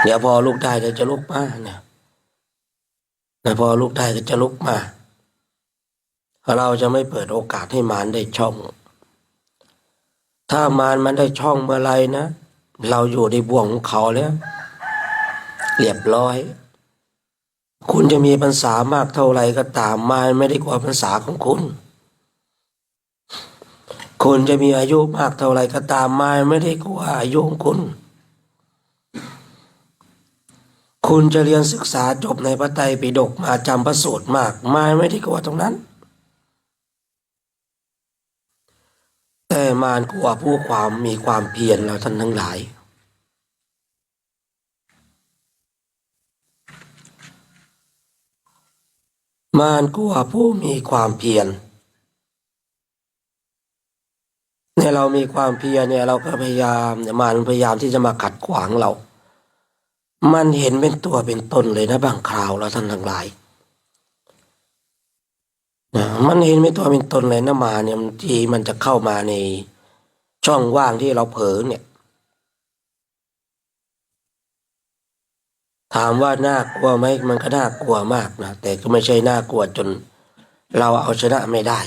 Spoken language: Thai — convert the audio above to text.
เดี๋ยวพอลุกได้เดี๋ยวจะลุกมาเนี่ยแต่พอลุกได้ก็จะลุกมาเราจะไม่เปิดโอกาสให้มารได้ช่องถ้ามารมันได้ช่องเมื่อไรนะเราอยู่ในบ่วงของเขาแล้วเรียบร้อยคุณจะมีพรรษามากเท่าไรก็ตามมารไม่ได้กว่าพรรษาของคุณคุณจะมีอายุมากเท่าไรก็ตามมารไม่ได้กว่าอายุของคุณคุณจะเรียนศึกษาจบในพระไตรปิฎกมาจำพระสูตรมากมารไม่ได้กว่าตรงนั้นแต่มารกว่าผู้ความมีความเพียรเราท่านทั้งหลายมารกว่าผู้มีความเพียรเนี่ยเรามีความเพียรเนี่ยเราก็พยายามมารพยายามที่จะมาขัดขวางเรามันเห็นเป็นตัวเป็นตนเลยนะบางคราวเราท่านทั้งหลายนะมันเห็นเป็นตัวเป็นตนเลยนะมาเนี่ยที่มันจะเข้ามาในช่องว่างที่เราเผลอเนี่ยถามว่าน่ากลัวไหมมันก็น่ากลัวมากนะแต่ก็ไม่ใช่น่ากลัวจนเราเอาชนะไม่ได้